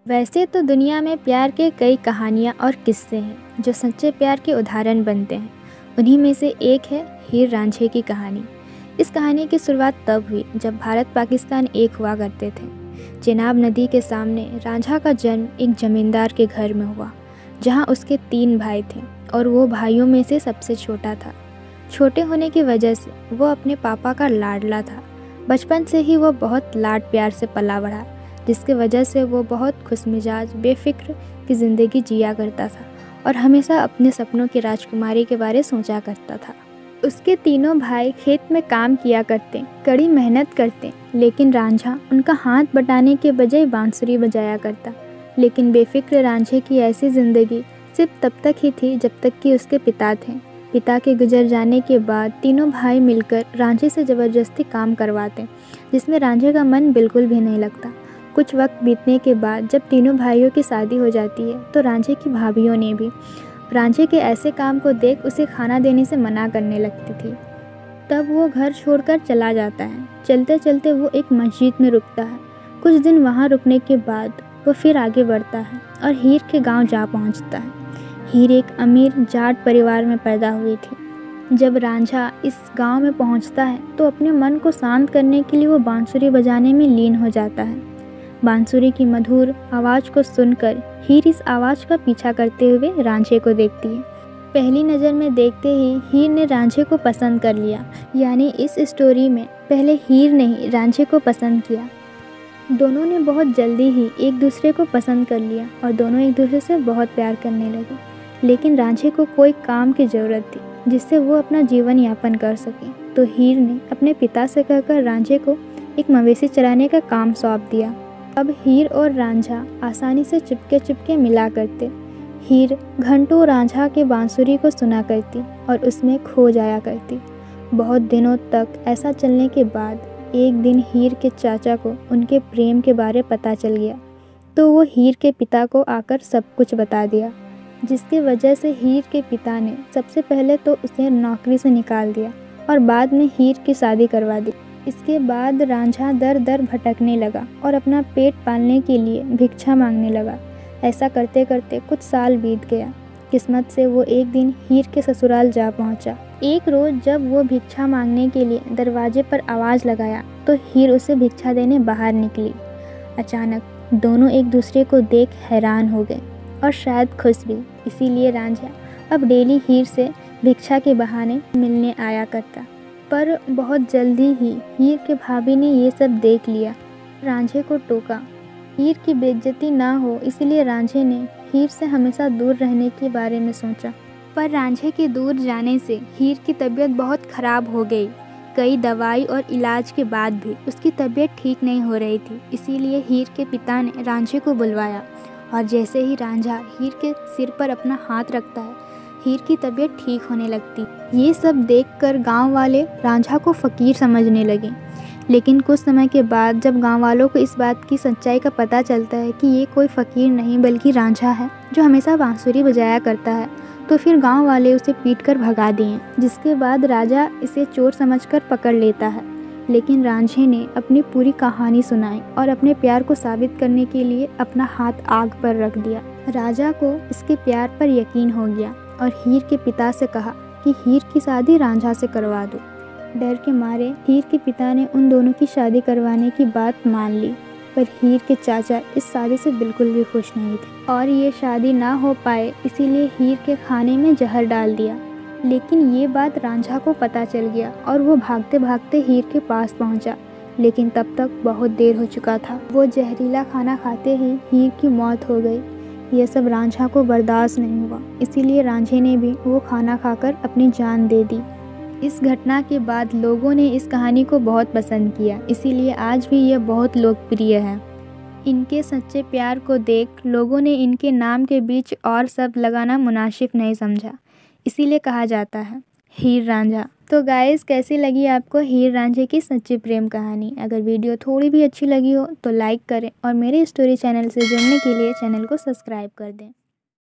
वैसे तो दुनिया में प्यार के कई कहानियाँ और किस्से हैं जो सच्चे प्यार के उदाहरण बनते हैं। उन्हीं में से एक है हीर रांझे की कहानी। इस कहानी की शुरुआत तब हुई जब भारत पाकिस्तान एक हुआ करते थे। चेनाब नदी के सामने रांझा का जन्म एक जमींदार के घर में हुआ, जहाँ उसके 3 भाई थे और वो भाइयों में से सबसे छोटा था। छोटे होने की वजह से वो अपने पापा का लाडला था। बचपन से ही वो बहुत लाड प्यार से पला बढ़ा, जिसकी वजह से वो बहुत खुशमिजाज बेफिक्र की ज़िंदगी जिया करता था और हमेशा अपने सपनों की राजकुमारी के बारे सोचा करता था। उसके तीनों भाई खेत में काम किया करते, कड़ी मेहनत करते, लेकिन रांझा उनका हाथ बटाने के बजाय बांसुरी बजाया करता। लेकिन बेफिक्र रांझे की ऐसी ज़िंदगी सिर्फ तब तक ही थी जब तक कि उसके पिता थे। पिता के गुजर जाने के बाद तीनों भाई मिलकर रांझे से ज़बरदस्ती काम करवाते, जिसमें रांझे का मन बिल्कुल भी नहीं लगता। कुछ वक्त बीतने के बाद जब तीनों भाइयों की शादी हो जाती है तो रांझे की भाभीयों ने भी रांझे के ऐसे काम को देख उसे खाना देने से मना करने लगती थी। तब वो घर छोड़कर चला जाता है। चलते चलते वो एक मस्जिद में रुकता है। कुछ दिन वहाँ रुकने के बाद वो फिर आगे बढ़ता है और हीर के गांव जा पहुँचता है। हीर एक अमीर जाट परिवार में पैदा हुई थी। जब रांझा इस गांव में पहुँचता है तो अपने मन को शांत करने के लिए वो बांसुरी बजाने में लीन हो जाता है। बांसुरी की मधुर आवाज़ को सुनकर हीर इस आवाज़ का पीछा करते हुए रांझे को देखती है। पहली नज़र में देखते ही हीर ने रांझे को पसंद कर लिया। यानी इस स्टोरी में पहले हीर ने ही रांझे को पसंद किया। दोनों ने बहुत जल्दी ही एक दूसरे को पसंद कर लिया और दोनों एक दूसरे से बहुत प्यार करने लगे। लेकिन रांझे को कोई काम की ज़रूरत थी जिससे वो अपना जीवन यापन कर सके, तो हीर ने अपने पिता से कहकर रांझे को एक मवेशी चराने का काम सौंप दिया। अब हीर और रांझा आसानी से चुपके मिला करते। हीर घंटों रांझा के बांसुरी को सुना करती और उसमें खो जाया करती। बहुत दिनों तक ऐसा चलने के बाद एक दिन हीर के चाचा को उनके प्रेम के बारे पता चल गया, तो वो हीर के पिता को आकर सब कुछ बता दिया, जिसकी वजह से हीर के पिता ने सबसे पहले तो उसे नौकरी से निकाल दिया और बाद में हीर की शादी करवा दी। इसके बाद रांझा दर दर भटकने लगा और अपना पेट पालने के लिए भिक्षा मांगने लगा। ऐसा करते करते कुछ साल बीत गया। किस्मत से वो एक दिन हीर के ससुराल जा पहुंचा। एक रोज़ जब वो भिक्षा मांगने के लिए दरवाजे पर आवाज़ लगाया तो हीर उसे भिक्षा देने बाहर निकली। अचानक दोनों एक दूसरे को देख हैरान हो गए और शायद खुश भी। इसीलिए रांझा अब डेली हीर से भिक्षा के बहाने मिलने आया करता। पर बहुत जल्दी ही हीर के भाभी ने ये सब देख लिया। रांझे को टोका। हीर की बेइज्जती ना हो इसलिए रांझे ने हीर से हमेशा दूर रहने के बारे में सोचा। पर रांझे के दूर जाने से हीर की तबीयत बहुत ख़राब हो गई। कई दवाई और इलाज के बाद भी उसकी तबीयत ठीक नहीं हो रही थी। इसीलिए हीर के पिता ने रांझे को बुलवाया और जैसे ही रांझा हीर के सिर पर अपना हाथ रखता है, हीर की तबीयत ठीक होने लगती। ये सब देखकर गांव वाले रांझा को फ़कीर समझने लगे। लेकिन कुछ समय के बाद जब गांव वालों को इस बात की सच्चाई का पता चलता है कि ये कोई फ़कीर नहीं बल्कि रांझा है जो हमेशा बांसुरी बजाया करता है, तो फिर गांव वाले उसे पीटकर भगा दिए। जिसके बाद राजा इसे चोर समझकर पकड़ लेता है। लेकिन रांझे ने अपनी पूरी कहानी सुनाई और अपने प्यार को साबित करने के लिए अपना हाथ आग पर रख दिया। राजा को इसके प्यार पर यकीन हो गया और हीर के पिता से कहा कि हीर की शादी रांझा से करवा दो। डर के मारे हीर के पिता ने उन दोनों की शादी करवाने की बात मान ली, पर हीर के चाचा इस शादी से बिल्कुल भी खुश नहीं थे और ये शादी ना हो पाए इसीलिए हीर के खाने में जहर डाल दिया। लेकिन ये बात रांझा को पता चल गया और वो भागते भागते हीर के पास पहुंचा। लेकिन तब तक बहुत देर हो चुका था। वो जहरीला खाना खाते ही हीर की मौत हो गई। यह सब रांझा को बर्दाश्त नहीं हुआ, इसीलिए रांझे ने भी वो खाना खाकर अपनी जान दे दी। इस घटना के बाद लोगों ने इस कहानी को बहुत पसंद किया, इसीलिए आज भी यह बहुत लोकप्रिय है। इनके सच्चे प्यार को देख लोगों ने इनके नाम के बीच और शब्द लगाना मुनासिब नहीं समझा, इसीलिए कहा जाता है हीर रांझा। तो गाइस, कैसी लगी आपको हीर रांझे की सच्ची प्रेम कहानी? अगर वीडियो थोड़ी भी अच्छी लगी हो तो लाइक करें और मेरे स्टोरी चैनल से जुड़ने के लिए चैनल को सब्सक्राइब कर दें।